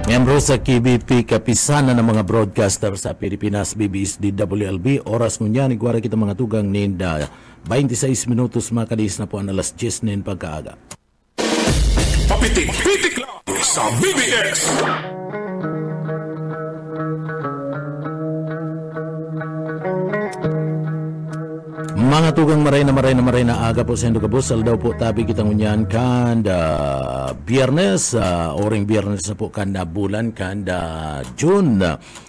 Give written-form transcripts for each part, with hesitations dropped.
Miyembro sa KBP, kapisanan ng mga broadcaster sa Pilipinas, BBS, DWLB. Oras ngunyan, igwara kita mga tugang ninda. 26 minutos makadis na po ang alas 10 nin pagkaaga. Papitik-pitik lang sa BBS. Mga tugang maray na aga po sa Indogabos. Daw po tabi kitang unyan kan Biyernes, oring Biyernes na po kan bulan kan June,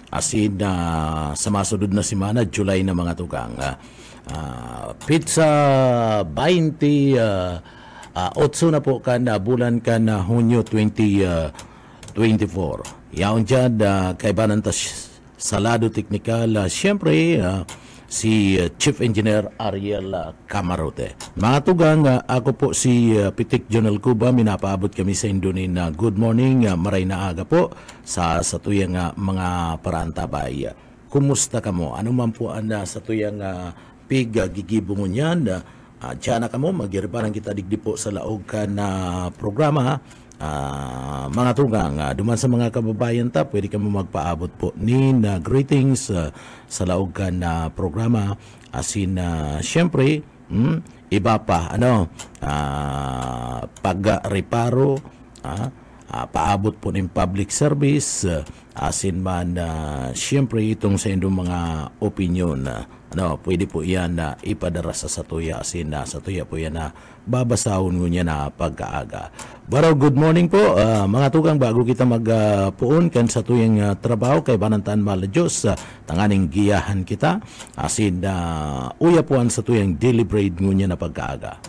asin sa masudod na simana, July na mga tugang. Pizza 20, 8 na po kan bulan kan Hunyo 2024. Yaon dyan, kaibanan ta salado teknikal, siyempre, si Chief Engineer Ariel Camarote. Mga tugang, ako po si Pitik Jonel Cuba. Minapaabot kami sa Indonin na good morning, maray na aga po sa tuyang mga parantabay. Kumusta ka mo? Ano man po ang sa tuyang gigibungon yan? Diyan na ka mo, magiripanan kita digdi po sa laog ka na programa. Mga tugang, duman sa mga kababayan ta, pwede ka mo magpaabot po ni greetings sa laog ka na programa. Asin, syempre, iba pa, pag-reparo, paabot po ng public service, asin man, syempre, itong sa inyong mga opinion, pwede po yan na ipadara sa satuya, asin sa tuya po yan na babasahon nyo niya na pagkaaga. Baro, good morning po, mga tugang, bago kita magpuon kan sa tuyang trabaho, kay Banantan Malajos, tanganing giyahan kita, asin uya po an sa tuyang deliberate nyo niya na pagkaaga.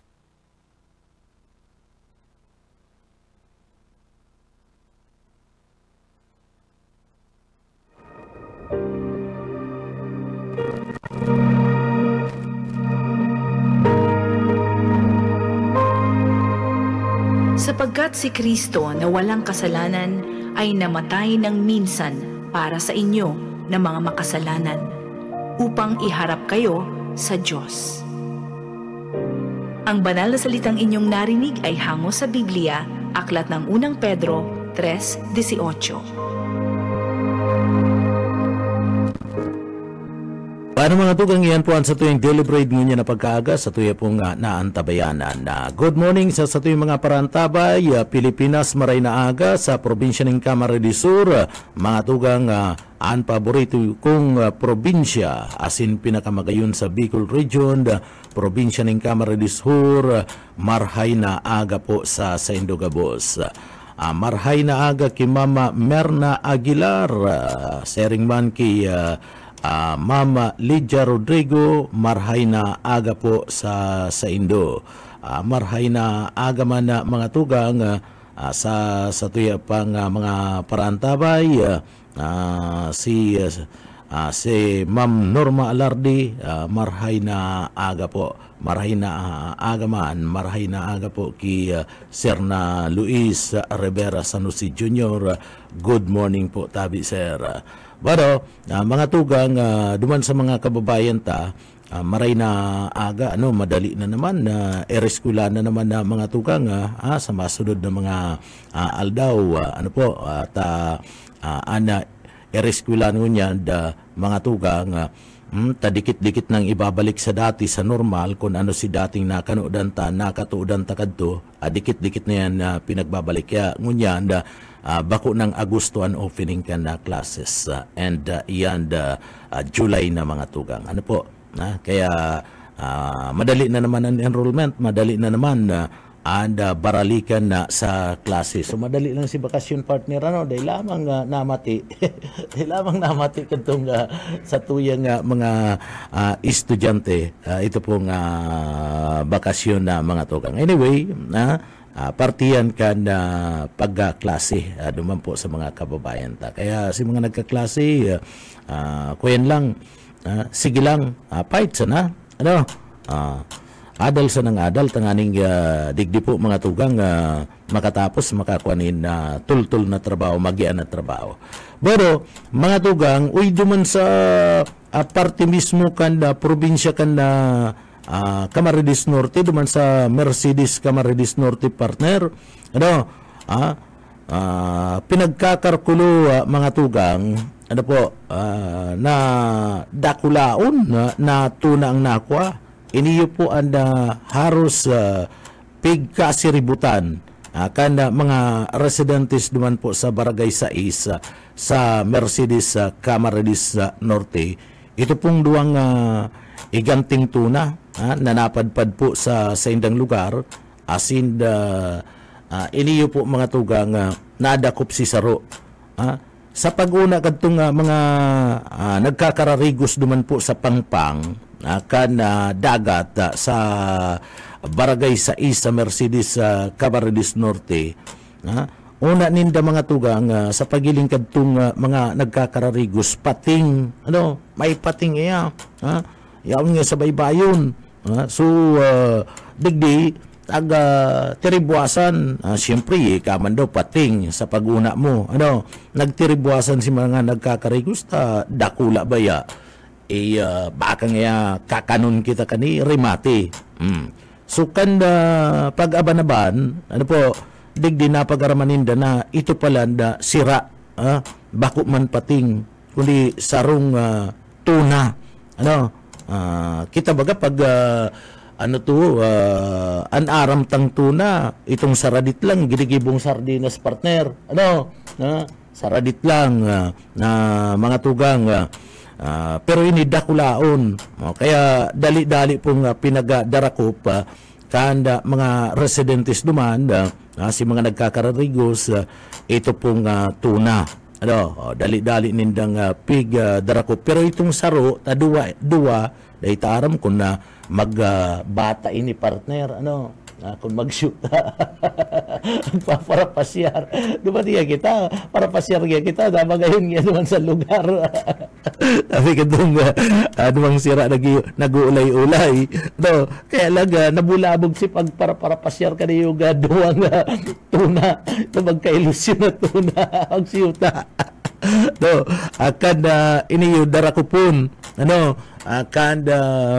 Sapagkat si Kristo na walang kasalanan ay namatay ng minsan para sa inyo na mga makasalanan, upang iharap kayo sa Diyos. Ang banal na salitang inyong narinig ay hango sa Biblia, aklat ng unang Pedro 3:18. Paano mga tugang, iyan po ang sa tuyang deliberate nyo na pagkaaga sa tuya pong naantabayanan. Good morning sa tuyang mga parantabay, Pilipinas maray na aga sa probinsya ng Camarines Sur. Mga tugang, ang paborito kong probinsya, asin pinakamagayon sa Bicol Region, probinsya ng Camarines Sur, marhay na aga po sa Indogabos. Marhay na aga kay Mama Merna Aguilar, sharing man kay Mama Lydia Rodrigo, marhay na aga po sa Indo. Marhay na aga man na mga tugang sa tuya pang mga parantabay, si Ma'am Norma Alardi, marhay na aga po. Marhay na aga man, marhay na aga po kay Sir na Luis Rivera Sanusi Jr. Good morning po tabi sir. Pero mga tugang, duman sa mga kababayan ta, maray na aga, madali na naman, ereskula na naman na mga tugang, sa masunod na mga aldaw, ereskula niya, mga tugang, tadikit-dikit nang ibabalik sa dati sa normal, kung ano si dating nakatuudan ta kadto, dikit-dikit na yan pinagbabalik. Kaya ngunyan, bako ng Agosto ang opening ka na classes, and yan July na mga tugang. Kaya madali na naman ang enrollment, madali na naman and baralikan na sa klase. So madali lang si bakasyon partner, dahil lamang namati dahil lamang namati kadtong sa tuyang mga estudyante, ito pong bakasyon na mga tugang. Anyway, partiyan ka na pagkaklase, duman po sa mga kababayan ta. Kaya si mga nagkaklase, kuyan lang, sige lang, fight sana, adal sa ng adal, tanganing digdi po mga tugang, makatapos makakuanin na tultul na trabaho, magian na trabaho. Pero mga tugang, duman sa parte mismo kan probinsya kan Camarines Norte, duman sa Mercedes Camarines Norte partner, pinagkakarkulo mga tugang, ano po, na dakulaon na tuna ang nakwa. Iniyo po ang haros pigkasiributan kan mga residentes naman po sa Barangay 6 sa Mercedes Camarines Norte. Ito pong duwang iganting tuna na napadpad po sa indang lugar, asin iniyo po mga tugang nadakop si Saro. Sa pag-una kadtong mga nagkakararigos duman po sa Pangpang kan dagat sa Barangay 6 sa Mercedes Camarines Norte. Una ninda mga tugang sa pagiling kadtong mga nagkakararigos pating, may pating iya. Yaon nga sa baybayon. So digdi tiribuasan, siyempre kaman daw pating sa pag-una mo. Nagtiribuasan si mga nagkakarigos dakula baya. Baka nga kakanon kita kani rimati. So kanda pag-abanaban, digdi na pag-aramaninda na ito pala sira, bako man pating, kundi sarong tuna. Kita baga pag anaram tang tuna, itong saradit lang, gidigibong sardinas partner. Saradit lang na mga tugang. Pero ini dakulaon. Kaya dali-dali pong pinagdarakop kanda mga residentes duman, si mga nagkakararigos, ito pong tuna. Dali-dali nindang pig darakop. Pero itong saro, duwa, dahil taram kung na magbata ini partner, kung mag-shoot para pasyar duman kita para pasyar kita dama gayon nga naman sa lugar. Tapi kadong dumang sira nag-uulay-ulay, kaya laga nabulabog si pag para pasyar ka niyo duwang tuna na magka-ilusyon na tuna ang siyuta. Akan iniyo darakupon akan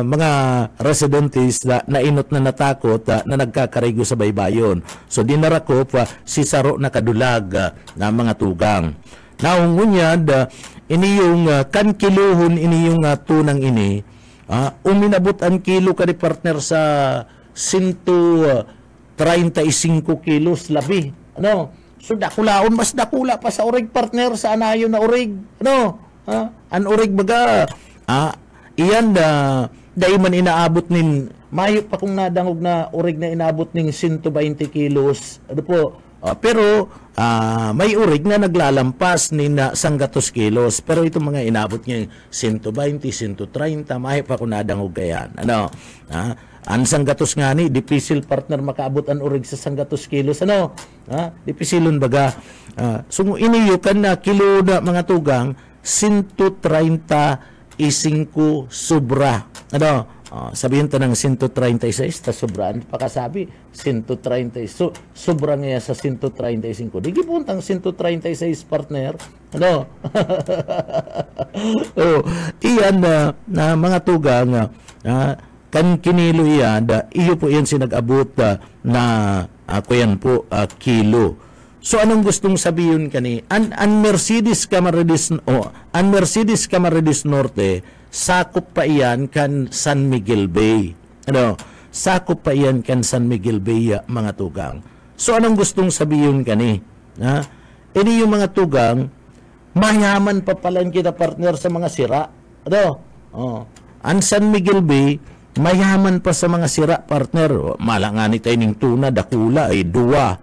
mga residentes na inot na natakot na nagkakarigo sa baybayon. So dinarakop si Saro na kadulag na mga tugang. Naungunyad iniyong kankiluhon iniyong tunang ini, uminabot ang kilo ka ni partner sa 135 kilos labi. So dakulaon, mas dakula pa sa orig partner sa anayon na orig. An orig baga. Iyan dahil man inaabot nin, mayo pa kung nadangog na orig na inaabot ning 120 kilos. Pero may orig na naglalampas ni 100 kilos. Pero itong mga inabot niya 120, 130, mayo pa kung nadangog kayan. Ang 100 nga ni, dipisil partner makaabot ang orig sa 100 kilos. Dipisilon baga. So iniyukan na kilo na mga tugang, 135 sobra. Sabihin to ng 136, ta sobraan pakasabi 130. So sobra nga sa 135. Digi puntang 136 partner. Iyan na mga tugang kan kinilo yan, iyo po yan sinag-abot na ako yan po kilo. So anong gustong sabihin kani? Ang Mercedes Camarines Norte, sakop pa iyan kan San Miguel Bay. Sakop pa iyan kan San Miguel Bay mga tugang. So anong gustong sabihin kani? Ini yung mga tugang, mayaman pa pala kita partner sa mga sira. Ang San Miguel Bay, mayaman pa sa mga sira partner. Malangani tayo ng tuna, dakula, duwa.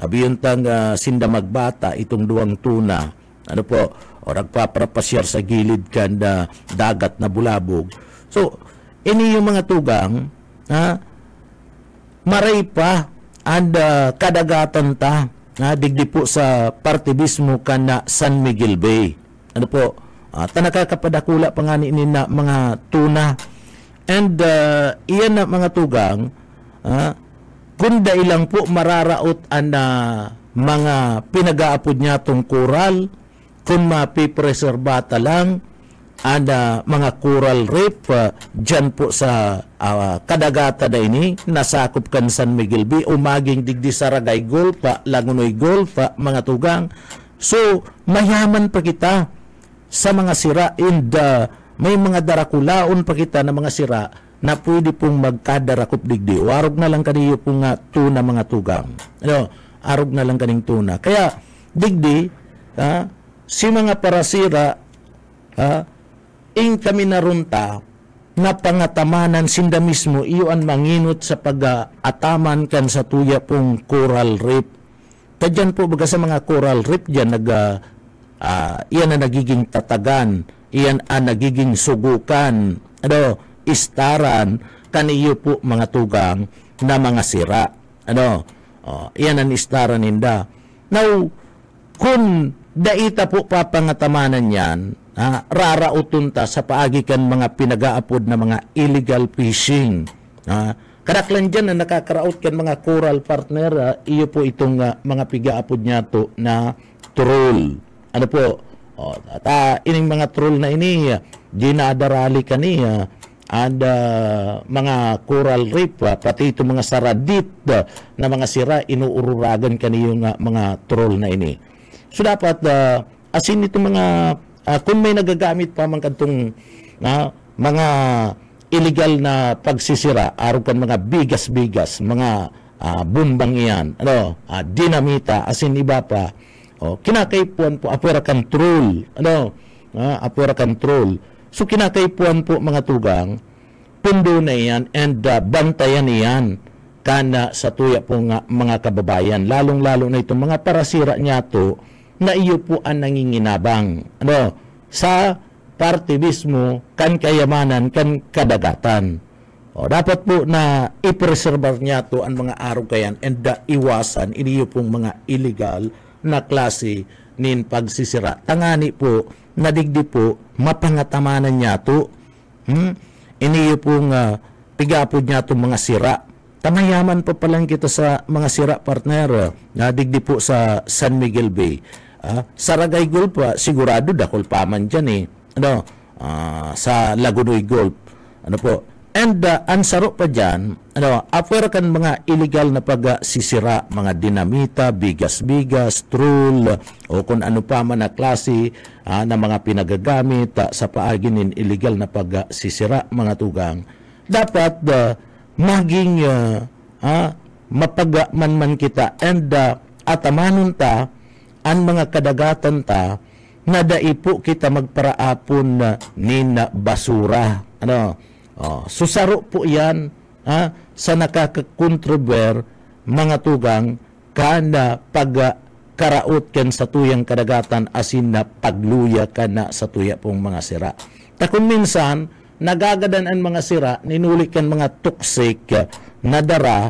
Habiyon tang sinda magbata itong duwang tuna. O nagpapapasyar sa gilid kan dagat na bulabog. So, ini yung mga tugang, maray pa and kadagatan ta, digdi po sa partibismo kan na San Miguel Bay. Tanakakapadakula pa nga ni na mga tuna. And iyan na mga tugang, kung dailang po mararaot ang mga pinag-aapod niya tong koral, kung mapipreserbata lang, ada mga coral reef dyan po sa kadagata na ini, nasakop kan San Miguel Bay, umaging digdi Saragay Gulf, Lagunoy Gulf, mga tugang. So, mayaman pa kita sa mga sira and may mga darakulaon pa kita na mga sira na pwede pong magkadarakop digdi. O arog na lang kaniyo pong tuna mga tugang. Ano, arog na lang kaning tuna. Kaya, digdi, si mga parasira, ing kami narunta, na pangatamanan sinda mismo, iyo ang manginot sa pag-ataman kan sa tuya pong coral reef. Kadyan po baga sa mga coral reef dyan, iyan na nagiging tatagan, iyan ang nagiging sugukan, istaran, kaniyo po mga tugang na mga sira. Iyan ang istaran ninda. Now, kung daita po papangatamanan yan, rarautunta sa paagikan mga pinag-aapod na mga illegal fishing. Kadaklan dyan na nakakaraot kan mga coral partner, iyo po itong mga piga-apod niya to na troll. Ano po? Ining mga troll na ini, ginadarali kaniya, ada mga coral reef, pati itong mga saradit na mga sira, inuururagan kaniyong mga troll na ini. So dapat, asin itong mga, kung may nagagamit pa man kadtong mga illegal na pagsisira, araw kan mga bigas-bigas, mga bumbang iyan, dinamita, asin iba pa, kinakaipuan po, apura control, apura control. So kinakaipuan po mga tugang, pundo na iyan, and bantayan iyan, kana sa tuya po mga kababayan, lalong-lalo na itong mga parasira niya to, na iyo po ang nanginginabang, sa parte mismo, kan kayamanan, kan kadagatan. Dapat po na i-preserve niya to ang mga araw kayan and iwasan iniyo pong mga illegal na klase nin pagsisira. Tangani po, nadigdi po, mapangatamanan niya to. Iniyo pong pigapod niya to mga sira. Tamayaman pa palang kita sa mga sira partner. Nadigdi po sa San Miguel Bay. Saragay Gulf, sigurado dakol paman dyan sa Lagunoy Gulf. And ang saro pa dyan, apwera kan mga illegal na pagsisira, mga dinamita, bigas-bigas, troll, o kung ano pa man na klase na mga pinagagamit sa paagin ng illegal na pagsisira, mga tugang. Dapat maging mapagmanman kita and atamanon ta ang mga kadagatan ta na daipo kita magparaapon na nina basura. Susaro po yan sa nakakakontrover mga tugang kana pagkaraot ken sa tuyang kadagatan asin na pagluya kana sa tuya pong mga sira. Kung minsan nagagadan ang mga sira, ninulik kan mga toxic na dara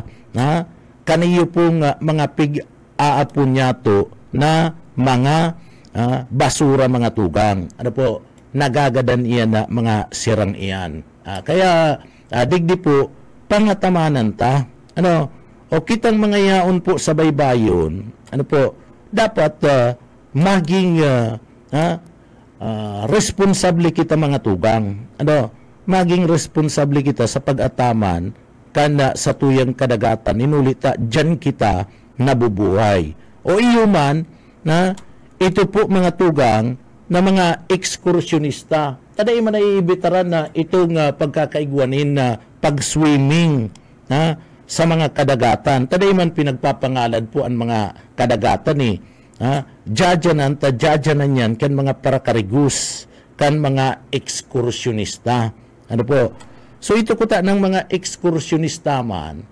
kaniyo pong mga pig-aapon niya to na mga basura mga tugang. Nagagadan iyan na mga sirang iyan. Kaya digdi po pangatamanan ta. O kitang mga yaon po sa baybayon, dapat maging responsable kita mga tugang. Maging responsable kita sa pag-ataman kana sa tuyang kadagatan. Inulita, dyan kita nabubuhay. O iyo man, ito po mga tugang na mga ekskursyonista. Taday man ay ibitaran na itong pagkakaigwanin na pag-swimming sa mga kadagatan. Taday man pinagpapangalan po ang mga kadagatan Jajanan yan kan mga parakarigus, kan mga ekskursyonista. So ito ko ng mga ekskursyonista man,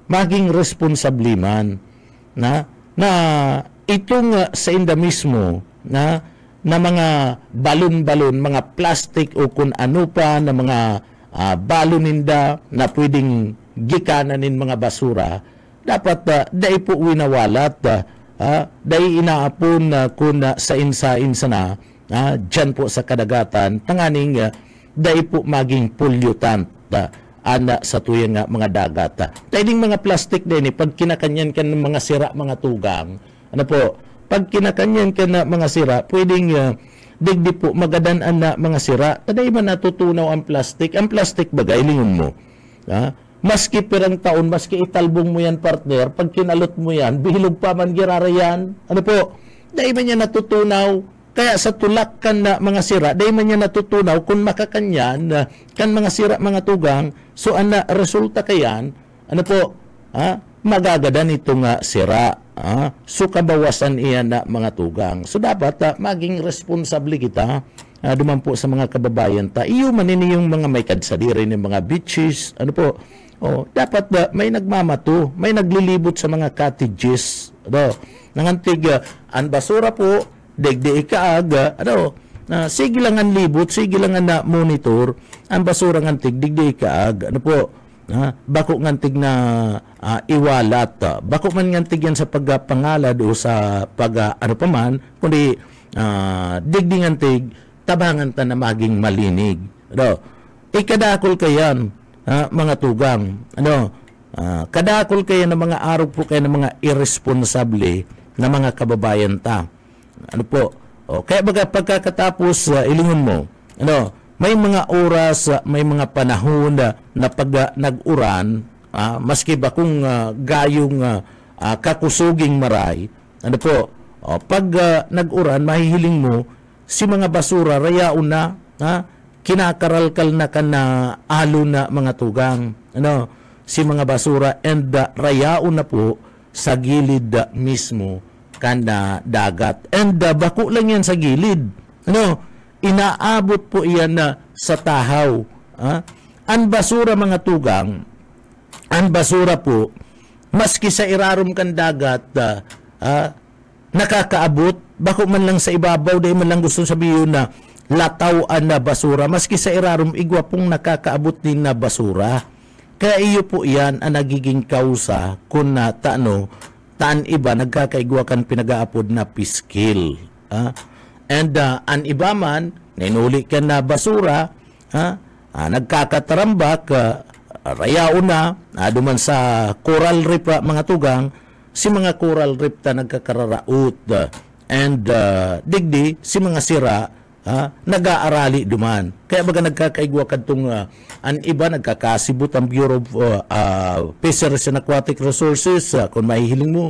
maging responsable man na itong sa inda mismo na mga balon-balon, mga plastic o kung ano pa na mga balon ninda na pwedeng gikananin mga basura, dapat dai po winawalat, dai inaapon kung sa insa-insa na dyan po sa kadagatan, tanganing dai po maging pollutant ana sa tuyang mga dagat. Dahil mga plastic din, pag kinakanyan ka ng mga sira, mga tugang, pag kinakanyan ka na mga sira, pwedeng digdi po magadan-an na mga sira. Taday man natutunaw ang plastic. Ang plastic bagay, lingon mo. Maski pirang taon, maski italbong mo yan, partner, pag kinalot mo yan, bihilog pa man girara yan. Ano po? Dahi man niya natutunaw. Kaya sa tulak kan na mga sira, dahi man niya natutunaw kung makakanyan, kan mga sira, mga tugang, so ana resulta kayan, ano po, magagadan itong sira. So kabawasan iyan na mga tugang. So dapat maging responsable kita duman po sa mga kababayan ta. Iyo manini yung mga may kadsadiri ng mga beaches. Ano po? Dapat may nagmamato, may naglilibot sa mga cottages. Nangantig ang basura po, degde ikaag, sige lang ang libot, sige lang ang monitor, ang basura ngantig, degde ikaag, ano po, bako ngantig na iwalat, bako man ngantig yan sa pagpangalad o sa ano pa man, kundi digdi ngantig, tabangan ta na maging malinig. Ikadakol kayan, mga tugang, kadakol kayo ng mga araw po kayo ng mga irresponsable na mga kababayan ta. Ano po? Kaya baga pagkakatapos ilingon mo, may mga oras, may mga panahon na pag nag-uran, maski ba kung gayong kakusuging maray, ano po, pag nag-uran, mahihiling mo, si mga basura, rayaon na, kinakaralkal na ka na alo na mga tugang, si mga basura, and rayaon na po sa gilid mismo kana dagat. And bako lang yan sa gilid. Inaabot po iyan sa tahaw. Ang basura mga tugang, ang basura po, maski sa irarom kan dagat, nakakaabot, bako man lang sa ibabaw, dahil man lang gusto sabihin na latawan na basura, maski sa irarom, igwa pong nakakaabot din na basura. Kaya iyo po iyan ang nagiging kausa kung taan iba nagkakaigwa kan pinag-aapod na piskil. And an iba man, ninuli ka na basura, nagkakatarambak, rayao na, duman sa coral reef mga tugang, si mga coral reef ta nagkakararaot, and digdi, si mga sira, nag-aarali duman. Kaya baga nagkakaigwa kadtong an iba nagkakasibot ang Bureau of Fisheries and Aquatic Resources, kung mahihiling mo,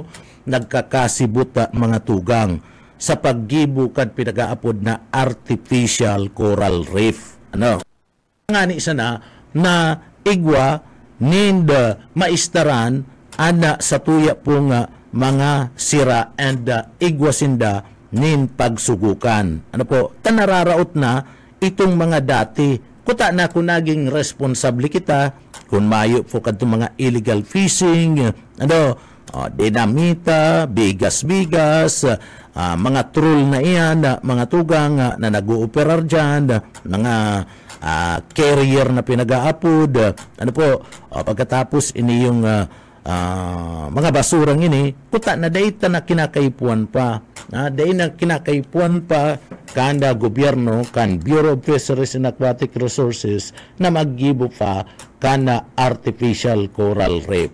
nagkakasibot mga tugang sa paggibo kad pinag-aapod na artificial coral reef. Ngani sana na igwa need maistaran ana sa tuya pong mga sira and igwa sinda nin pagsugukan. Tanararaot na itong mga dati. Kuta na kung naging responsable kita, kung mayo po kadtong mga illegal fishing, dinamita, bigas-bigas, mga troll na iyan, mga tugang na nag-ooperar dyan, mga carrier na pinag-aapod, pagkatapos ini yung mga basurang ini, kuta na dahita na kinakaipuan pa. Dahil na kinakaipuan pa kanda gobyerno, kan Bureau of Fisheries and Aquatic Resources na maggibo pa kana artificial coral reef.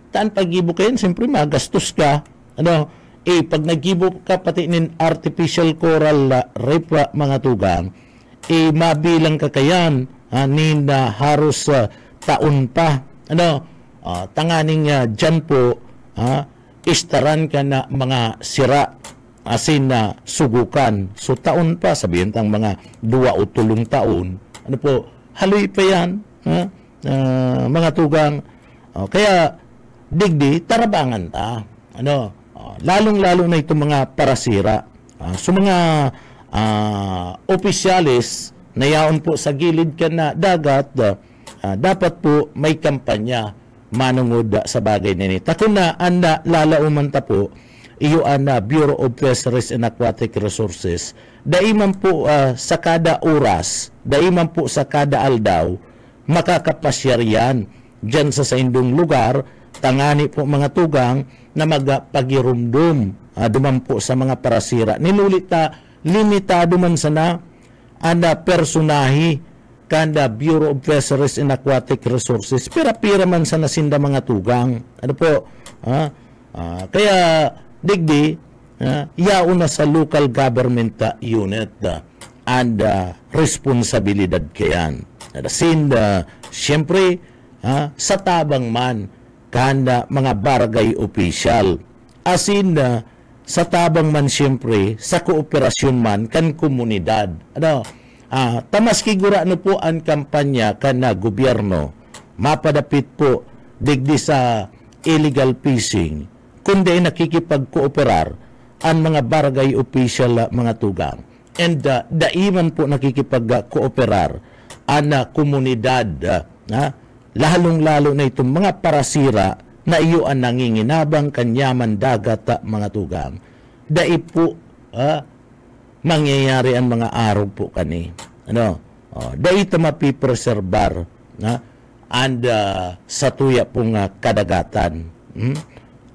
Taan paggibo kayo, siyempre magastos ka. Pag naggibo ka pati nin artificial coral reef mga tugang, mabilang ka kayan nin haros taon pa. Tanganing dyan po, istaran ka na mga sira asin na sugukan. So taon pa, sabihin tang mga 2 o 3 taon. Haloy pa yan, mga tugang. Kaya digdi, tarabangan ta. Lalong-lalo na itong mga parasira. So mga opisyalis na yaon po sa gilid ka na dagat, dapat po may kampanya manungod sa bagay nini. Kung na anda lalauman ta po, iyo na Bureau of Fisheries and Aquatic Resources, daiman po sa kada oras, daiman po sa kada aldaw, makakapasyar yan dyan sa indong lugar, tangani po mga tugang na magpagirumdum duman po sa mga parasira. Nilulita, limitado man sana anda personahi kanda Bureau of Fisheries and Aquatic Resources, pira-pira man sa nasinda mga tugang. Kaya digdi, yaon na sa local government unit and responsibilidad kayan. Sin, siyempre, sa tabang man, kanda mga barangay official. Asin, sa tabang man siyempre, sa kooperasyon man, kan komunidad. Tamas kigura no po ang kampanya kan na gobyerno, mapadapit po, digdi sa illegal fishing, kundi nakikipag-kooperar ang mga barangay official mga tugang. And daiman po nakikipag-kooperar ang komunidad, lalong-lalo na itong mga parasira na iyo ang nanginginabang kanyaman dagat mga tugang. Dai po mangyayari ang mga araw po kani. Dai ito mapipreserbar and sa tuya pong kadagatan.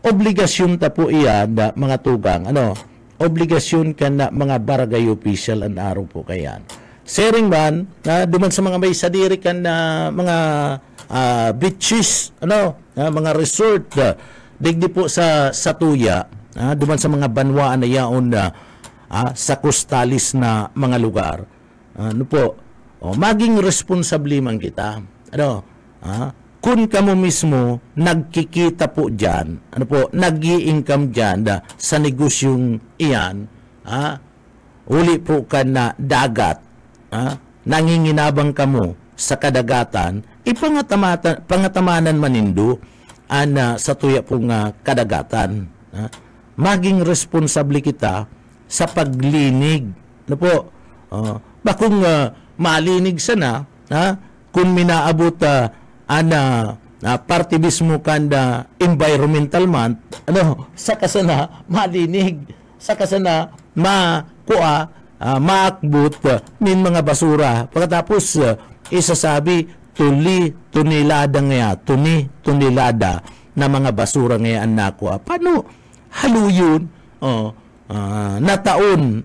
Obligasyon ta po iyan mga tugang. Obligasyon ka na mga barangay official ang araw po kayan. Sharing man, duman sa mga may sadiri kan na mga beaches, mga resort, digdi po sa tuya, duman sa mga banwaan na yaon sa costalis na mga lugar. Maging responsable man kita. Kung kamo mismo nagkikita po dyan, nag-i-income dyan sa negosyong iyan, uli po ka na dagat, nanginginabang kamo sa kadagatan, pangatamanan manindo sa tuya pong kadagatan. Maging responsable kita sa paglinig. Bakong malinig sana, kung minaabot party mismo kanda environmental month, saka sana malinig, saka sana makuha, maakbot min mga basura. Pagkatapos isasabi tunilada na mga basura ngayon nakuha. Paano haluyon? Na taon,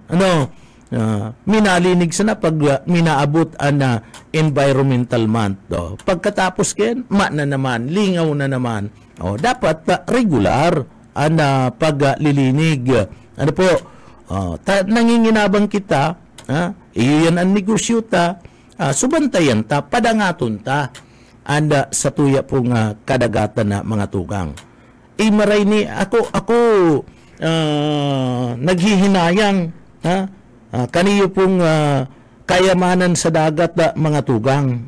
minalinig sana pag minaabot ang environmental month. Pagkatapos ken, na naman, lingaw na naman. Dapat regular ang paglilinig. Nanginginabang kita, iyo yan ang negosyo ta, subantayan ta, padangaton ta, sa tuya pong kadagatan na mga tugang. Maray ni, ako naghihinayang, kaniyo pong kayamanan sa dagat mga tugang.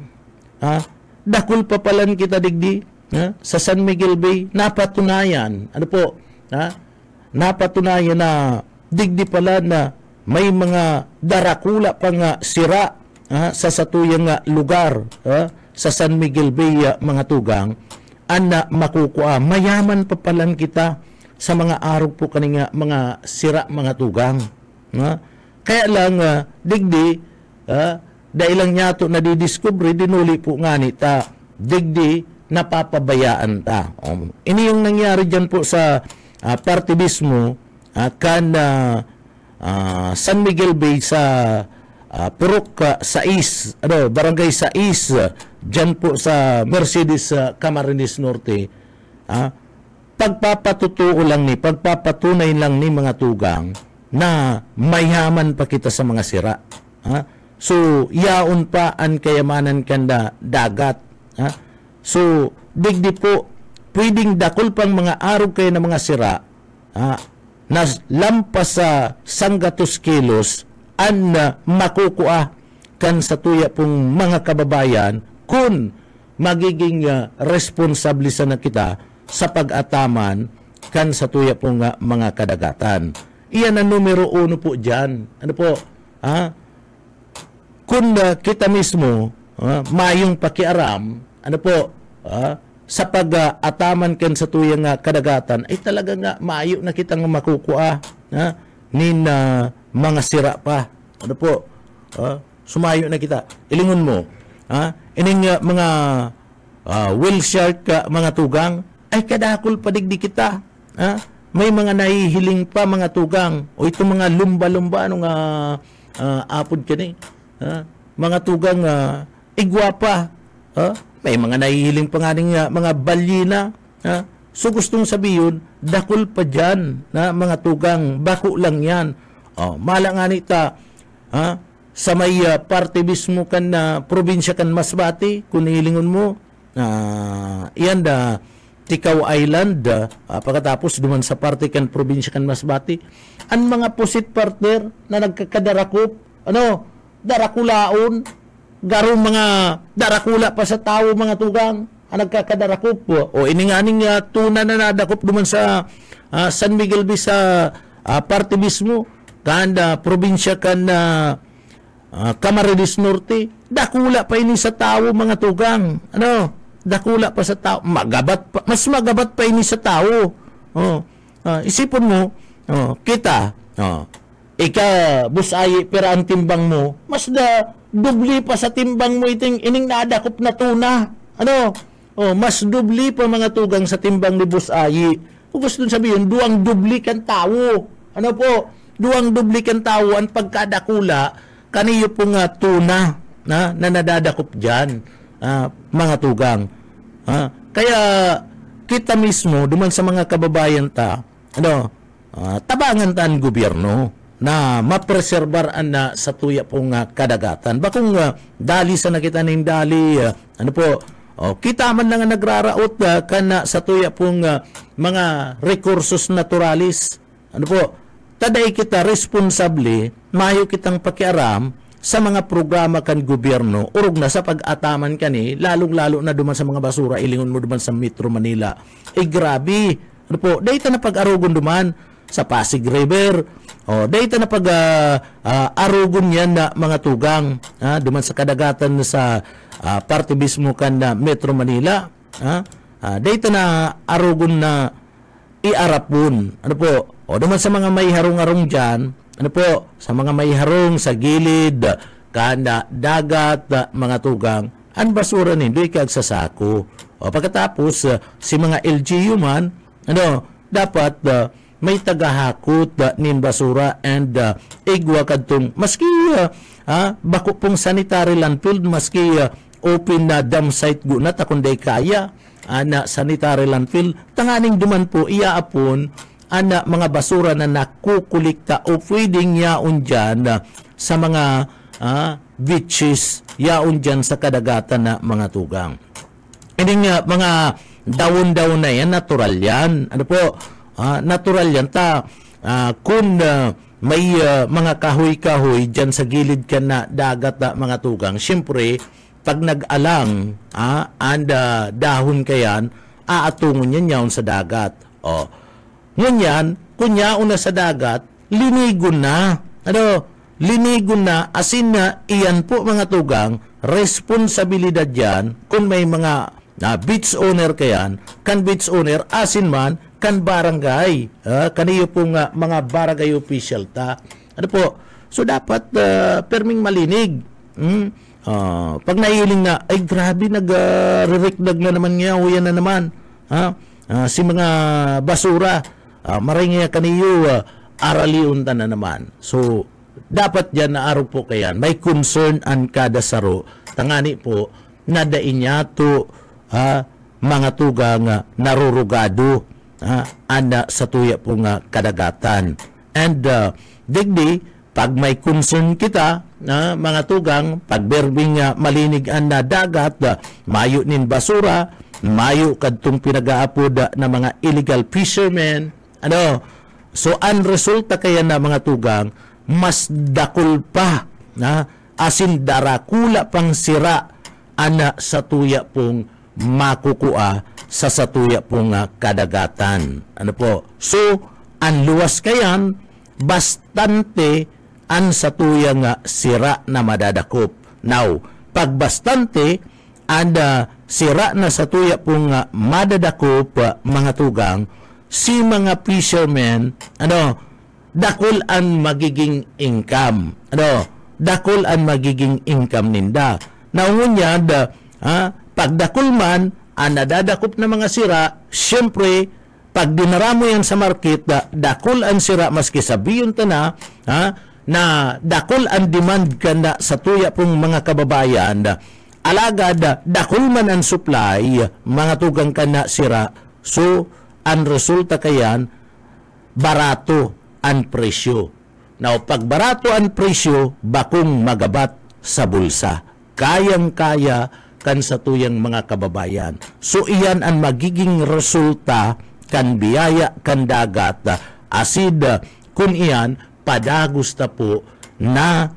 Dakul pa palan kita digdi sa San Miguel Bay, napatunayan. Napatunayan na digdi pala na may mga darakula pang sira sa satuyang lugar sa San Miguel Bay mga tugang. Makukuha, mayaman pa palan kita sa mga araw po kaninga mga sira mga tugang. Kaya lang, digdi, dahil lang niyato na didiscovery, dinuli po nga nita, digdi, napapabayaan ta. Ini yung nangyari dyan po sa party mismo, San Miguel Bay sa Purok 6, Barangay 6, dyan po sa Mercedes Camarines Norte, pagpapatunay lang ni mga tugang, na mayaman pa kita sa mga sira. So, yaon pa ang kayamanan kanda dagat. So, digdi po, pwedeng dakol pang mga araw kayo ng mga sira, na lampas sa 100 kilos, ang makukuha kan sa tuya pong mga kababayan, kung magiging responsable sana kita sa pag-ataman kan sa tuya pong mga kadagatan. Iyan ang numero 1 po dyan. Kung kita mismo, mayong pakiaram, sa pag-ataman kan sa tuyang kadagatan, ay talaga nga, maayo na kitang makukuha, nin mga sira pa. Sumayo na kita. Ilingon mo, ining mga whale shark, mga tugang, ay kadakol padigdi kita. May mga nahihiling pa mga tugang, o itong mga lumba-lumba, apod ka ni, mga tugang igwapa, may mga nahihiling pa nga mga balyina. So gustong sabihin, dakul pa dyan na mga tugang, bako lang yan. Mala nga nita, sa may parte mismo kan na probinsya kan Masbate, kung hilingon mo, yan Tikaw Island, pagkatapos duman sa parte kan probinsya kan Masbate, ang mga pusit partner na nagkakadarakop, darakulaon, garong mga darakula pa sa tao mga tugang, ang nagkakadarakop. O ininganing tuna na nadakop duman sa San Miguel sa parte mismo, kan probinsya kan Camarines Norte, dakula pa ini sa tao mga tugang. Dakula pa sa tao, mas magabat pa ini sa tao. Isipon mo, kita, ika busay pera ang timbang mo, mas dubli pa sa timbang mo ining nadakop na tuna. Mas dubli pa mga tugang sa timbang ni busay. Kung gusto sabihin, duwang dubli kan tao. Duwang dubli kan tao ang pagkadakula kaniyo po nga tuna na nadadakop dyan, mga tugang. Kaya kita mismo, duman sa mga kababayan tabangan ta ang gobyerno na mapreserbar na sa tuya pong kadagatan. Bakong dali sa nakita ning dali, kita man lang nagraraot kana sa tuya pong mga rekursos naturalis. Taday kita responsable, mayo kitang pakiaram sa mga programa kan gobyerno, urog na sa pag-ataman kani, lalong-lalo na duman sa mga basura, ilingon mo duman sa Metro Manila. Grabe. Dahita na pag-arugon duman sa Pasig River. Dahita na pag-arugon yan na mga tugang, duman sa kadagatan sa parte mismo kan na Metro Manila. Dahita na arugon na iarapon. Duman sa mga may harong-harong dyan, sa mga may harong sa gilid, kana dagat, mga tugang, ang basura nindo ikagsasako. Pagkatapos, si mga LGU man, dapat may tagahakot nin basura and igwa kadtong, maski bako pong sanitary landfill, maski open na dam site gunat, akunday kaya, na sanitary landfill, tanganing duman po, iaapon, mga basura na nakukulikta o pwedeng yaon dyan sa mga beaches, yaon dyan sa kadagatan na mga tugang. Ining mga dawon-dawon na yan, natural yan. Natural yan. Kung may mga kahoy-kahoy dyan sa gilid ka na dagat na mga tugang, siyempre, pag nag-alang, dahon ka yan, aatungon yan yaon sa dagat. Ngunyan, kunya una sa dagat, linigon na. Linigon na, asin na, iyan po mga tugang, responsibilidad yan, kung may mga beach owner kayan, kan beach owner, asin man, kan barangay. Kaniyo pong mga barangay official ta. So dapat perming malinig. Pag nahiling na, ay grabe, nag-re-rekdag na naman niya, uyan na naman. Si mga basura, maringya kaniyo araliunta na naman. So, dapat dyan na araw po kayan. May concern ang kada saro. Tangani po, nadain niya to mga tugang narurugado anda sa tuya po nga kadagatan. And digdi, pag may concern kita, mga tugang, pagberbing malinig ang dagat, mayo nin basura, mayo kadtong pinag-aapod na mga illegal fishermen, so ang resulta kaya na mga tugang, mas dakol pa, asin darakula pang sira ana sa tuya pong makukua sa satuya pong kadagatan. So, ang luwas kayan, bastante ang satuya nga sira na madadakop. Now, pag bastante, sira na satuya pong madadakop, mga tugang, si mga fishermen, dakol ang magiging income. Dakol ang magiging income ninda. Naungunyad, pag dakol man, ang nadadakop na mga sira, syempre, pag dinaramo yan sa market, dakol ang sira, maski sabihin ta na dakol ang demand ka na sa tuya pong mga kababayan, alagad, dakol man ang supply, mga tugang ka na sira, so, ang resulta kayan, barato ang presyo. Now, pag barato ang presyo, bakong magabat sa bulsa. Kayang-kaya kan sa tuyang mga kababayan. So, iyan ang magiging resulta kan biyaya kan dagat. Asid, kun iyan, padagusta po na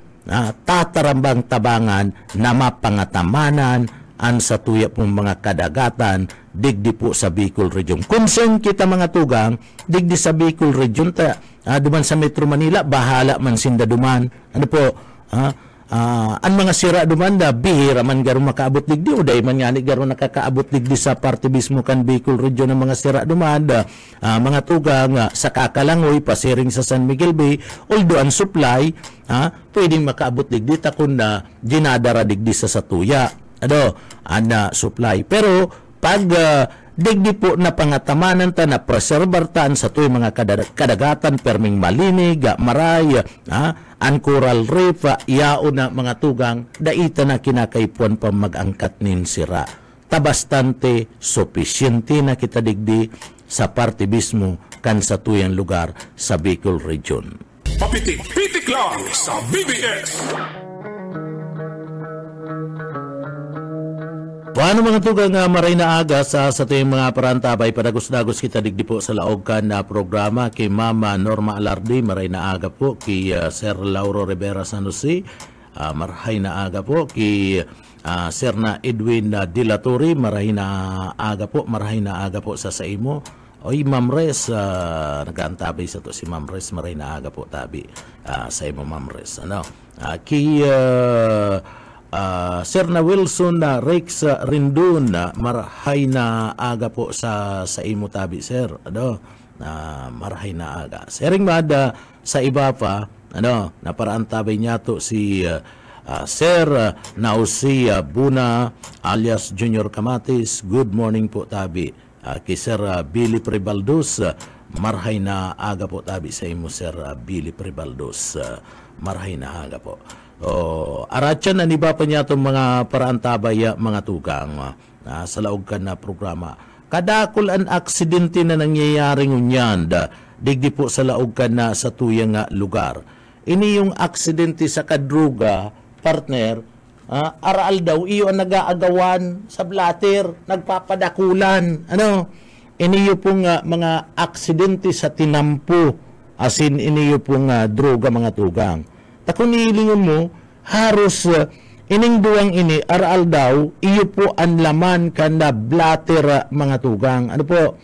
tatarambang tabangan na mapangatamanan an sa tuya pong mga kadagatan digdi po sa Bicol Region. Concern kita mga tugang, digdi sa Bicol Region, duman sa Metro Manila, bahala man sinda duman. Ano po, ang mga sira duman da, bihira man garo makaabot digdi, o day man nga ni garo nakakaabot digdi sa parte mismo kan Bicol Region ng mga sira duman da, mga tugang sa Kakalangoy, pasiring sa San Miguel Bay, although ang supply, pwedeng makaabot digdi takon na dinadara digdi sa Satuya. Supply. Pero pag digdi po na pangatamanan ta na preserbartan sa tuy mga kadagatan perming malinig, maray, ang coral reef, yao na mga tugang, daita na kinakaipuan pa mag-angkat nin sira. Tabastante, sufisyente na kita digdi sa parte mismo kan sa tuyang lugar sa Bicol Region. Papitik-pitik lang sa BBS. Paano mga tugang maray na aga sa tuyong mga parantabay, padagos-dagos kita digdi po sa laog kan na programa kay Mama Norma Alardi, maray na aga po kay Sir Lauro Rivera San Jose, maray na aga po kay Sir na Edwin Dilatori, maray na aga po sa Saimo. Oy, Ma'am Res, nag-aantabay sa to si Ma'am Res, maray na aga po tabi sa imo Ma'am Res. Kay Sir na Wilson na Rex Rindun, marahay na aga po sa imo tabi, Sir. Marahay na aga. Sering mada sa iba pa, naparaan tabay niya to si Sir Nausi Buna alias Junior Kamatis. Good morning po tabi. Kay Sir Billy Prebaldos, marahay na aga po tabi sa imo, Sir Billy Prebaldos. Marahay na aga po. Aratyan na niba pa niya itong mga paraantabay mga tugang sa laog ka na programa. Kadakol ang aksidente na nangyayari ngunyan, digdi po sa laog ka na sa tuyang lugar. Ini yung aksidente sa kadruga, partner, araal daw, iyo ang nag-aagawan sa blatter, nagpapadakulan. Iniyo pong mga aksidente sa tinampo, asin iniyo pong droga mga tugang. Kung nilingon mo, haros ining duwang ini, aral daw, iyo po ang laman ka na blatter mga tugang. Ano po?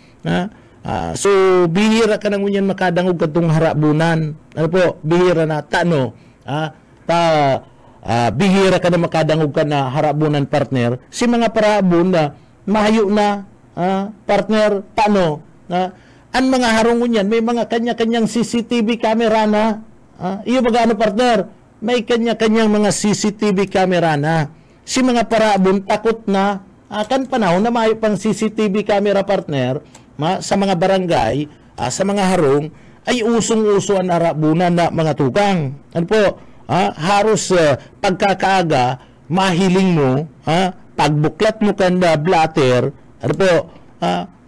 So, bihira ka nang ngunyan makadangog katong harabunan. Ano po? Bihira na, bihira ka na makadangog ka na harabunan, partner. Si mga parabon na, mahayo na, partner, paano? Ang mga harong ngunyan, may mga kanya-kanyang CCTV camera na. Iyo magano, partner? May kanya-kanyang mga CCTV camera na. Si mga parabon takot na kan panahon na may pang CCTV camera, partner, sa mga barangay, sa mga harong, ay usong-uso ang arabunan na mga tugang. Ano po? Haros pagkakaaga, mahiling mo, pagbuklat mo kanda blatter, ano po?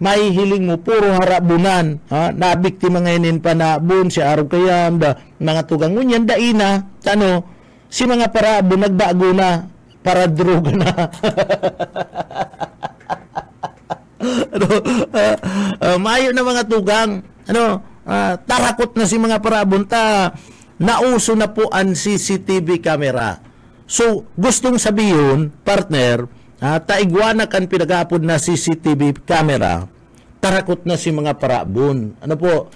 Mahihiling mo, puro harabunan. Nabiktima ngayon pa na bun, si araw kayam, mga tugang ngunyan, daina, si mga parabon nagbago na, para droga na. Mayo na mga tugang, tarakot na si mga parabon, nauso na po ang CCTV camera. So, gustong sabihin, partner, taigwana kan pinagapod na CCTV camera, tarakot na si mga parabon. Ano po?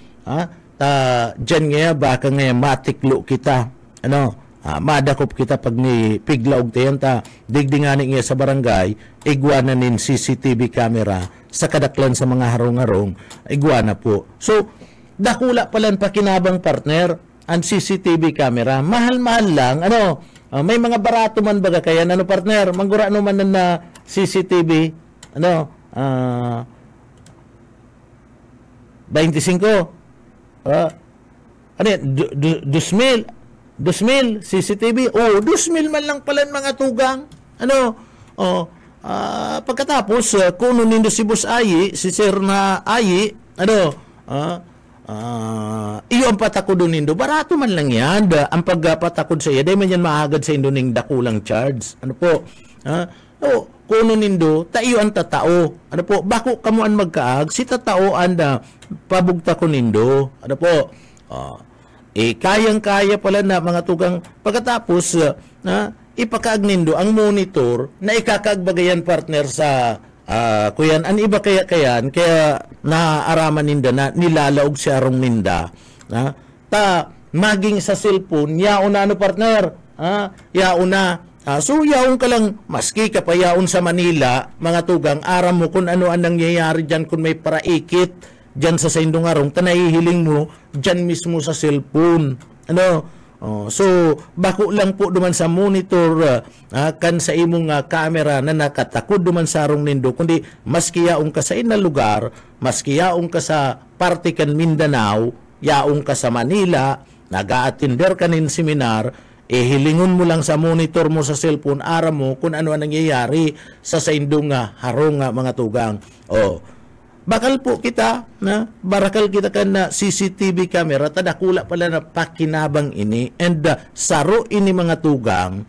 Diyan nga, baka nga matiklo kita. Madakop kita pag ni piglaog tayan digdingani nga sa barangay, igwana nin CCTV camera sa kadaklan sa mga harong-harong, igwana po. So, dakula palan pakinabang, partner, ang CCTV camera. Mahal-mahal lang. May mga barato man baga kaya, partner? Manggura man na CCTV, 25? 2,000 CCTV? 2,000 man lang pala mga tugang. Pagkatapos, kuno nindo si Boss Ayi, si Sir na Ayi, iyo ang patakod nindo, barato man lang yan. Ang pagpatakod sa iya, dahil man yan maagad sa indo ning dakulang charge. Kuno nindo, tayo ang tatao. Bako kamuan magkaag, si tatao anda pabugta ko nindo. Kayang-kaya pala na mga tugang pagkatapos, ipakaag nindo ang monitor na ikakagbagayan partner sa kuyan, an iba kaya naaaraman ninda na nilalaog siya rong ninda. Maging sa cellphone, yauna partner, yauna. So yaon ka lang, maski ka pa yaon sa Manila, mga tugang, aram mo kung ano ang nangyayari dyan, kung may paraikit dyan sa saindong arong, tanahihiling mo dyan mismo sa cellphone. So bako lang po duman sa monitor kan sa imong camera na nakatakod duman sa arong nindo, kundi maski yaon ka sa inang lugar, maski yaon ka sa parte kan Mindanao, yaon ka sa Manila, nag-a-attender ka nin seminar, hilingon mo lang sa monitor mo sa cellphone, aram mo kung ano ang nangyayari sa saindong harong mga tugang. Bakal po kita, barakal kita kan na CCTV camera, tadakula pala na pakinabang ini, and saro ini mga tugang,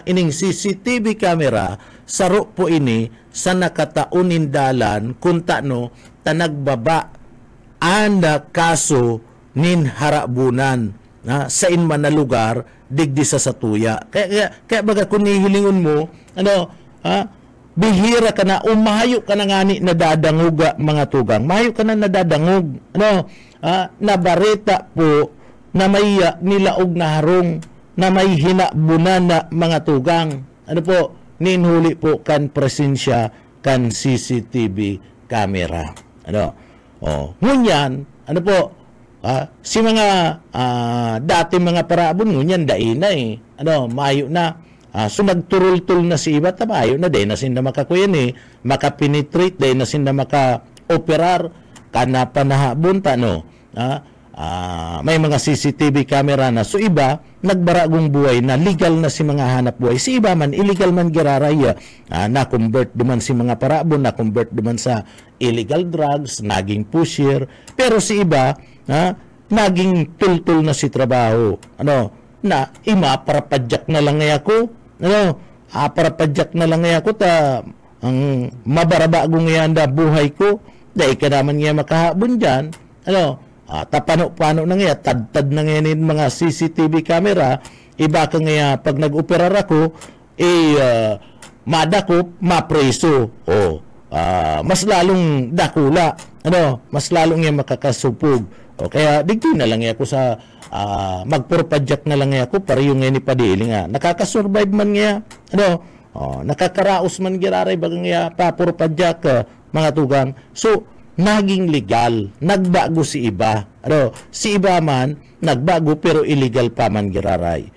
ining CCTV camera, saro po ini sa nakataunin dalan, kung tano, tanagbaba, anda kaso nin harabunan, sa inman na lugar, digdi sa satuya. Kaya baga kung nihilingon mo, bihira ka na, umahayo ka na ngani na dadangog mga tugang. Mahayo ka na nadadangog. Nabareta po na may nilaog na harong, na may hinabunan na mga tugang. Ninhuli po kan presensya kan CCTV camera. Ngunyan, si mga dati mga parabon ngunyan daina mayo na. So nagturul-tul na si iba, mayo na day na sinda makakuyan makapenetrate, day na sinda maka-operar kana panahabon may mga CCTV camera na. So iba nagbaragong buhay na legal na si mga hanap buhay, si iba man illegal man giraray, na-convert duman si mga parabon, na-convert duman sa illegal drugs, naging pusher, pero si iba naging tul-tul na si trabaho, na parapadyak na lang ngay ako, parapadyak na lang ngay ako, ang mabarabagong ngayon na buhay ko, dahil ka naman nga makahabon dyan, tapano-pano na nga, tad-tad na ngayon mga CCTV camera, iba ka nga pag nag-operar ako, madakop, mapreso, mas lalong dakula, mas lalong nga makakasupog. Kaya digdi na lang ako sa magpurpadyak na lang ako para yung nga ni padili nga. Nakakasurvive man nga, nakakaraos man giraray bagang nga papurpadyak mga tugang. So, naging legal, nagbago si iba. Si iba man, nagbago pero illegal pa man giraray.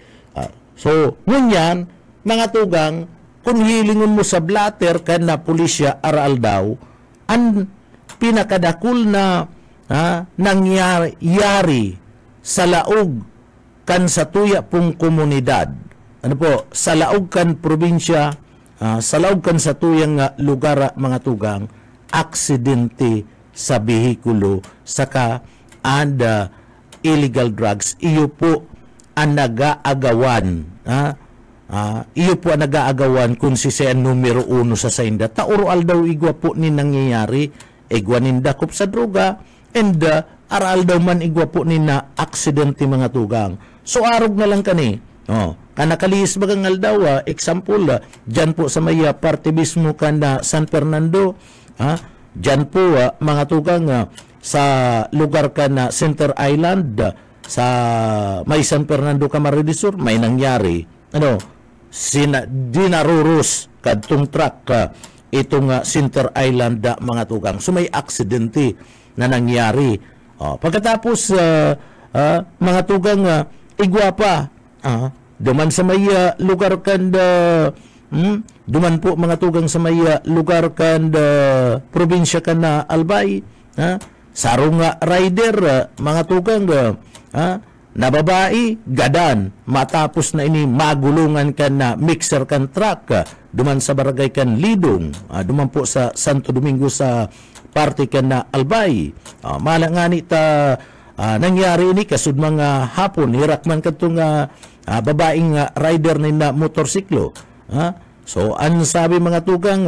So, ngunyan, mga tugang, kung hilingon mo sa blatter kan na pulisya aral daw, ang pinakadakul na nangyari sa laog kan sa tuya pong komunidad, sa laog kan probinsya, sa laog kan sa tuyang lugar mga tugang, aksidente sa behikulo saka and illegal drugs, iyo po ang nag-aagawan, iyo po ang nag-aagawan kung si siya numero 1 sa sainda. Tauroal daw igwa po ni nangyayari, igwa nindakop sa droga, and aral daw man igwa po ni na aksidente mga tugang. So arog na lang kani, kanakalis bagang aldaw, example, dyan po sa may parte mismo kan San Fernando, dyan po mga tugang, sa lugar kan Center Island, sa may San Fernando Camarines Sur, may nangyari, dinaruros kadtong truck, itong Center Island mga tugang. So may aksidente na nangyari. Pagkatapos mga tugang, igwa pa, duman sa may lugar kan duman po mga tugang sa may lugar kan probinsya kan na Albay, sarong rider mga tugang, na babae gadan matapos na ini magulungan kan na mixer kan truck duman sa barangay kan Lidong, duman po sa Santo Domingo sa parte ka na albay. Mala nga ni ta nangyari ini kasud mga hapon hirak man kadtong babaeng rider ni na motorsiklo. So ang sabi mga tugang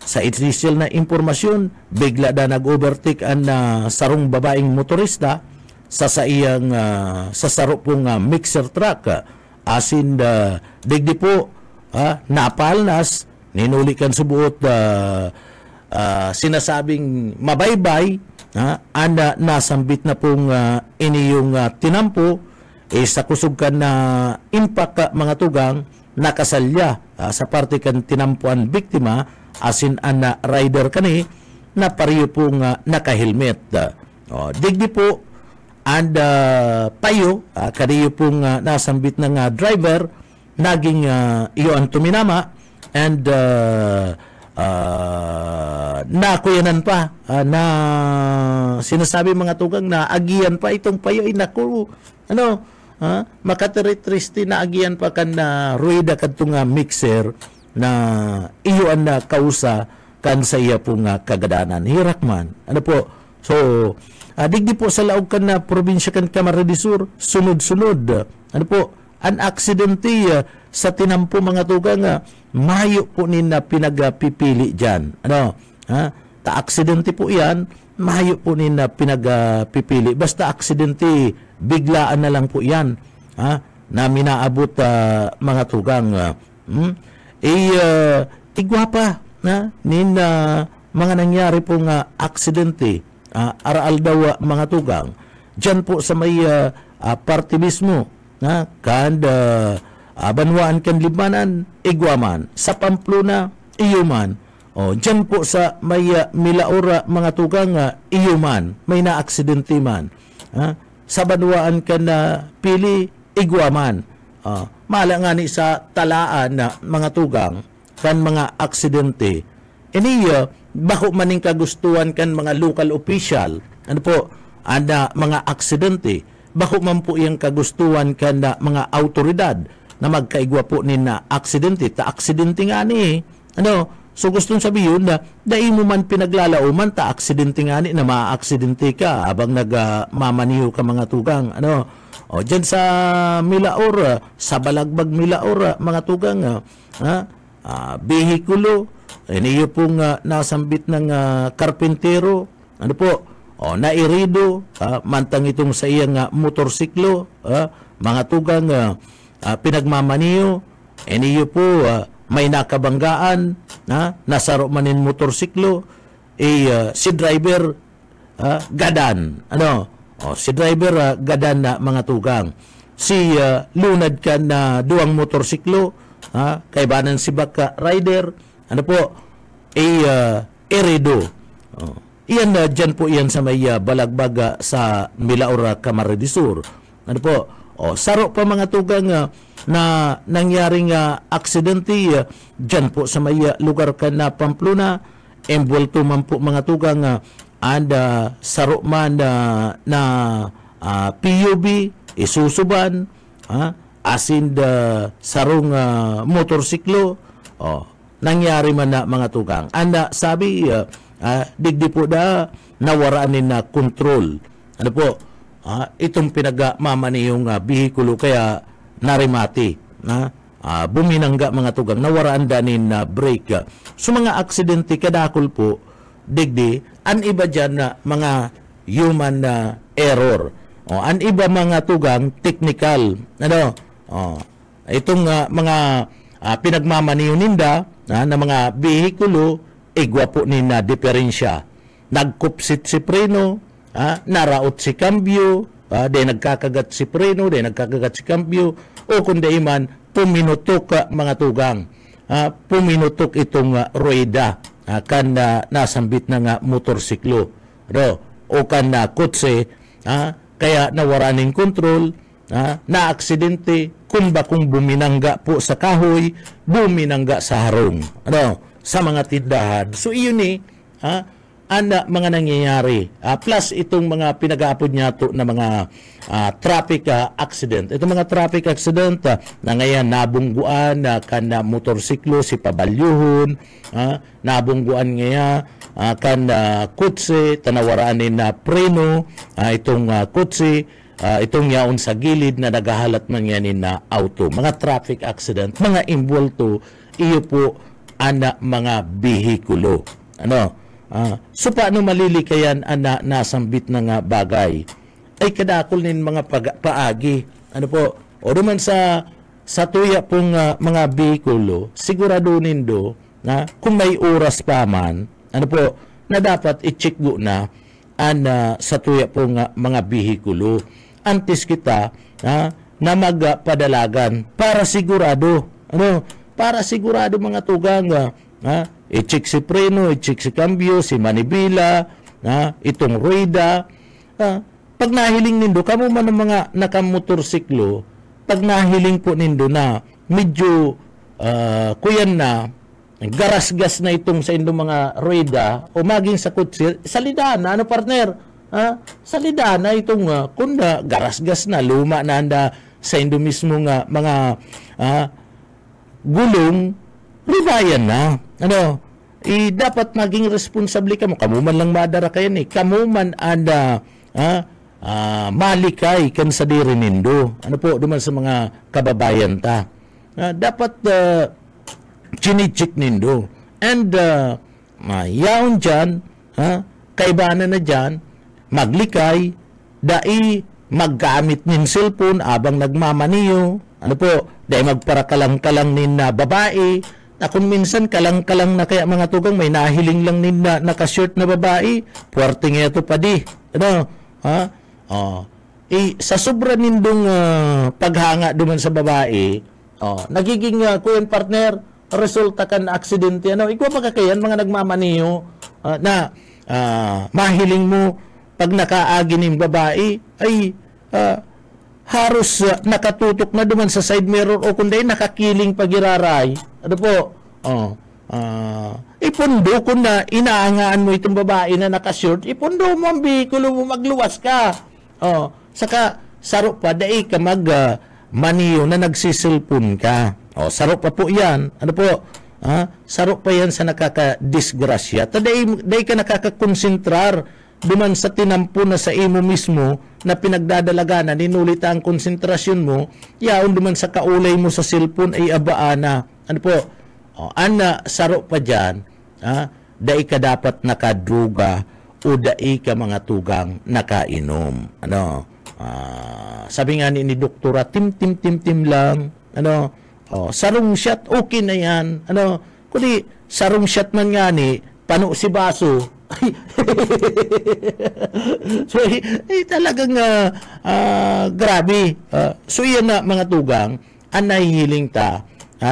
sa initial na impormasyon bigla da nag-overtake ang sarong babaeng motorista sa iyang sa saro pong mixer truck. Asin digdi po napalnas ninulikan subuot sinasabing mabaybay anda nasambit na pong iniyong tinampo sa kusog kan na impact mga tugang nakasalya sa parte kan tinampuan biktima asin ana rider kani na pariyo pong naka-helmet. Digdi po and payo kaniyo pong nasambit ng driver naging iyo ang tuminama and nakuyanan pa na sinasabi mga tugang na agian pa itong payo inaku makatiritristi na agian pa kan na rueda kadtong mixer na iyo ang kausa kan sa iya pong kagadanan hirak man so digdi po sa laog kan na probinsya kan Camarines Sur sunod-sunod an aksidente sa tinampo mga tugang mayo po nina pinagpipili dyan ta aksidente po yan mayo po nina pinagpipili basta aksidente biglaan na lang po yan na minaabot mga tugang igwapa nina mga nangyari pong aksidente araal daw mga tugang dyan po sa may party mismo kan banwaan kan Libmanan igwaman sa Pamplona iyuman dyan po sa may Milaora mga tugang iyuman may na-aksidente man sa banwaan kan Pili igwaman mala nga ni sa talaan na mga tugang kan mga aksidente bako maning kagustuhan kan mga local official mga aksidente bako man po yung kagustuhan kan mga autoridad na magkaigwa po ni na aksidente ta aksidente nga ni so gustong sabihin na dai mo man pinaglalauman ta aksidente nga ni na maa-aksidente ka abang nagmamaniho ka mga tugang dyan sa Milaor sa Balagbag Milaor mga tugang bihikulo iniyo pong nasambit ng karpentero nairido mantang itong sa iyang motorsiklo mga tugang pinagmamaniyo iniyo po may nakabanggaan nasaro manin motorsiklo si driver gadan si driver gadan na mga tugang si lunad ka na duwang motorsiklo kaibanan si baka rider erido iyan dyan po iyan sa may Balagbag sa Milaor Camarines Sur saro pa mga tugang na nangyaring aksidente dyan po sa may lugar ka na Pamplona embulto man po mga tugang and saro man na PUB isusuban asin sarong motorsiklo nangyari man na mga tugang anda sabi digdi po nawaraanin na control itong pinagmamaniyong bihikulo kaya narimati buminangga mga tugang nawaraan danin na brake so mga aksidente kadakol po digdi an iba dyan na mga human error an iba mga tugang technical itong mga pinagmamaniyo ninda na mga bihikulo igwa po ni na diferensya nagkupsit si preno naraot si cambio de nagkakagat si preno de nagkakagat si cambio o kundi man puminutok mga tugang puminutok itong rueda kan nasambit na motorsiklo o kan kotse kaya nawaraning kontrol na aksidente kung buminangga po sa kahoy buminangga sa harong sa mga tindahan so iyon ana mga nangyayari. Plus itong mga pinag-aapod niya to na mga traffic accident. Itong mga traffic accident na ngayon nabungguan kan motorsiklo si pabalyuhon, nabungguan ngayon kan kutsi tanawaranin na preno, itong kutsi itong yaon sa gilid na nagahalat man yan na auto. Mga traffic accident, mga involto, iyo po ana mga bihikulo. So paano malilikayan ana nasambit na nga bagay? Ay kadakol nin mga paagi. O duman sa tuya pong mga bihikulo, sigurado nindo na kung may oras pa man, na dapat i-check na sa tuya pong mga bihikulo. Antes kita na magpadalagan para sigurado. Para sigurado mga tugang i-check si preno, i-check si cambio, si manibela, itong rueda. Pag nahiling nindo, kamo man ng mga nakamotorsiklo, pag nahiling po nindo na medyo kuyan na, garasgas na itong sa indong mga rueda o maging sa kutsi, salidana, partner? Salidana itong kunda garasgas na luma na anda sa indo mismo nga mga gulong ribayan na dapat maging responsable kamo man lang madara kayo kamo man anda malikay kan sa diri nindo duman sa mga kababayan ta dapat chinichik nindo and yaon dyan kaibanan na dyan maglikay, dai maggamit nin cellphone abang nagmamaniyo, dai magparakalang-kalang nin na babae, na kung minsan kalang-kalang na kaya mga tugang may nahiling lang nin na nakashort na babae, puwerte nga ito pa di. Sa sobra nindong paghanga duman sa babae, nagiging kuyan partner, resulta kan aksidente. Ikaw pa kakayan mga nagmamaniyo na mahiling mo pag nakaagi ng babae ay haros nakatutok na duman sa side mirror o kundi nakakiling pagiraray. Ipundo kung na inaangaan mo itong babae na nakashort, ipundo mo ang bihikulo mo, magluwas ka. Saka saro pa dai ka maniyo na nagsisilpon ka. Saro pa po yan. Saro pa yan sa nakakadisgrasya. Dai ka nakakakonsentrar duman sa tinampo na sa imo mismo na pinagdadalaganan, inulit ang konsentrasyon mo, yaon duman sa kaulay mo sa cellphone ay abaana. Ana, saro pa dyan, dai ka dapat nakadruga o dai ka mga tugang nakainom. Sabi nga ni doktora, tim lang, sarong shot, okay na yan. Kundi, sarong shot man nga ni, pano si baso, so talagang grabe. So yan na mga tugang anay hiling ta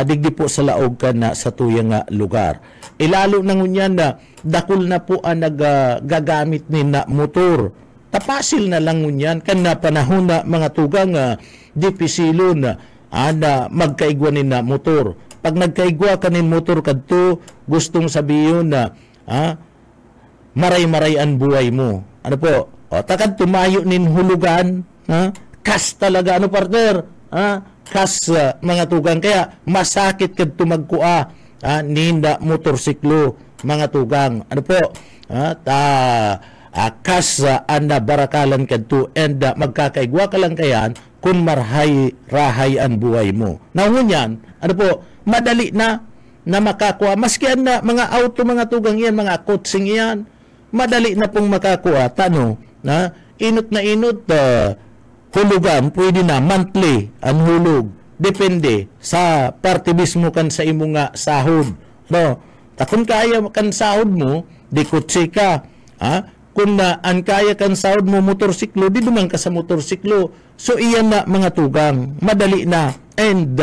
digdi po sa laog ka na sa tuyang lugar. Lalo na ngunyan na dakol na po ang nagagamit ni na motor. Tapasil na lang ngunyan kan na panahon na mga tugang dipisilo na magkaigwa ni na motor. Pag nagkaigwa ka ni motor kadto, gustong sabihin na maray-maray ang buhay mo. Takad tumayo nin hulugan, kas talaga, partner? Kas, mga tugang. Kaya, masakit kad tumagkua, ninda motorsiklo, mga tugang. Kas, anda barakalan kad to, and magkakaigwa ka lang kayan, kung marhay-rahay ang buhay mo. Ngunyan, madali na makakuha. Maski na mga auto, mga tugang yan, mga kutsing yan, madali na pong makakuha. Inot na inot, hulugan, pwede na, monthly, ang hulog. Depende sa parte mismo kan sa imong nga sahod. Kung kaya kan sahod mo, di kutsi ka. Kung ang kaya kan sahod mo motorsiklo, di duman ka sa motorsiklo. So, iyan na mga tugang, madali na. And,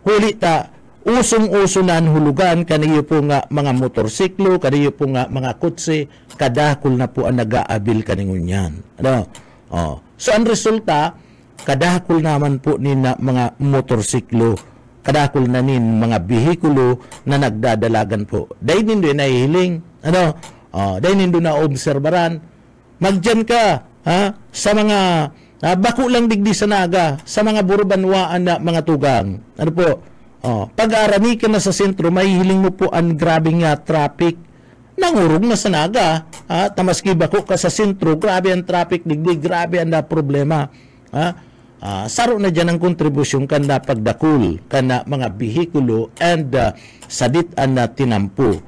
huli ta, usong-uso na hulugan, kaniyo po nga mga motorsiklo, kaniyo po nga mga kutsi, kadakol na po ang nag-aabil kaningon yan. So, ang resulta, kadakol naman po ni na mga motorsiklo, kadakol na nin mga bihikulo na nagdadalagan po. Dahil nindo nahihiling, dahil nindo na obserbaran, magdyan ka sa mga bako lang digdi sa naga, sa mga burbanwaan na mga tugang. Ano po? Pag-arami ka na sa sentro, mahihiling mo po ang grabing traffic. Nangurog na sa naga. Tamaski bako ka sa sentro, grabe ang traffic digdi, grabe ang problema. Saro na dyan ang kontribusyon kan na pagdakul, kan na mga bihikulo and sadit ang tinampo.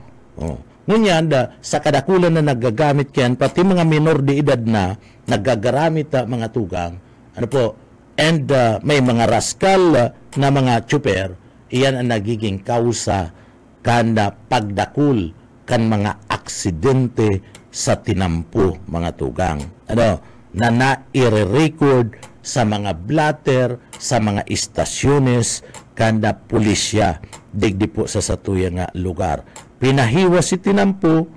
Ngunyan, sa kadakulan na nagagamit yan, pati mga minor de edad na nagagaramit mga tugang, ano po, and may mga raskal na mga tsuper, iyan ang nagiging kausa kan na pagdakul, kan mga aksidente sa tinampo mga tugang. Ano, na nai-record sa mga blatter, sa mga istasyones, kanda pulisya, digdi po sa satuyang lugar. Pinahiwas si tinampo,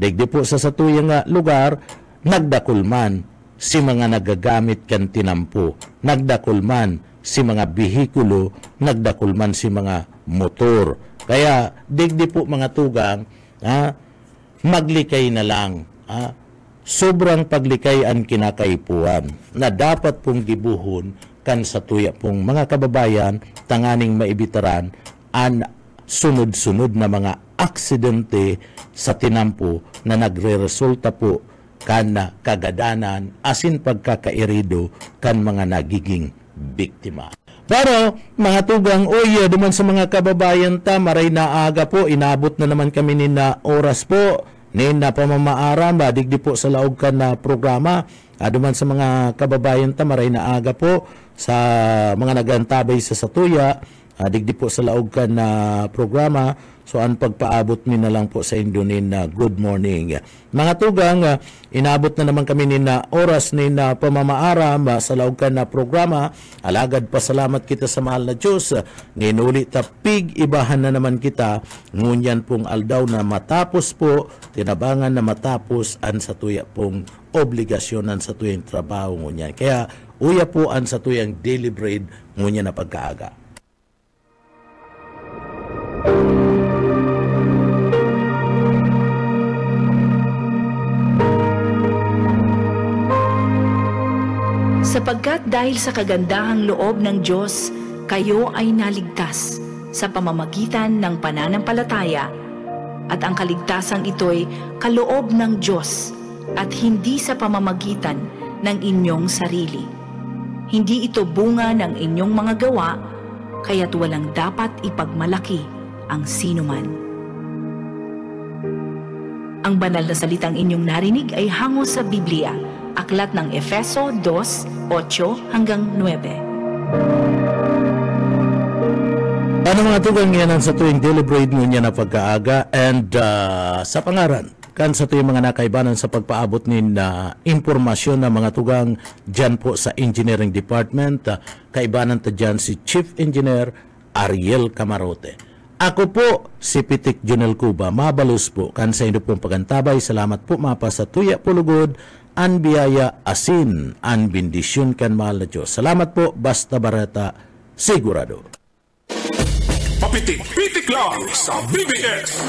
digdi po sa satuyang lugar, nagdakulman si mga nagagamit kan tinampo, nagdakulman si mga bihikulo, nagdakulman si mga motor. Kaya digdi po mga tugang, maglikay na lang. Sobrang paglikay ang kinakaipuan na dapat pong gibuhon kan sa tuya pong mga kababayan tanganing maibitaran ang sunod-sunod na mga aksidente sa tinampo na nagre-resulta po kan kagadanan asin pagkakairido kan mga nagiging biktima. Pero mga tugang, duman sa mga kababayan ta, maray na aga po, inabot na naman kami ni na oras po, ni na pamamaaram, digdi po sa laog ka na programa. Duman sa mga kababayan ta, maray na aga po, sa mga nagantabay sa Satuya, digdi po sa laog ka na programa. So, ang pagpaabot ni na lang po sa Indonin na good morning. Mga tugang, inabot na naman kami ni na oras ni na pamamaaram sa laog ka na programa. Alagad pasalamat kita sa mahal na Diyos. Nginuli tapig ibahan na naman kita. Ngunyan pong aldaw na matapos po, tinabangan na matapos ang satuya pong obligasyon ang satuyang trabaho ngunyan. Kaya, uya po ang satuyang daily bread ngunyan na pagkaaga. Sapagkat dahil sa kagandahang loob ng Diyos, kayo ay naligtas sa pamamagitan ng pananampalataya, at ang kaligtasang ito'y kaloob ng Diyos at hindi sa pamamagitan ng inyong sarili. Hindi ito bunga ng inyong mga gawa, kaya't walang dapat ipagmalaki ang sinuman. Ang banal na salitang inyong narinig ay hango sa Biblia, Aklat ng Efeso 2:8 hanggang 9. Ano mga tugang yan sa tuwing deliberate nyo na pagkaaga and sa pangaran kan sa tuwing mga nakaibanan sa pagpaabot ni na impormasyon na mga tugang dyan po sa Engineering Department, kaibanan ta dyan si Chief Engineer Ariel Camarote. Ako po si Pitik Junel Cuba, mabalus po kan sa inyo pong pagantabay. Salamat po mapa sa tuya pulugod, an biyaya asin, an bendisyon kan mahal na Diyos. Salamat po, basta barata, sigurado. Papitik-pitik lang sa BBS.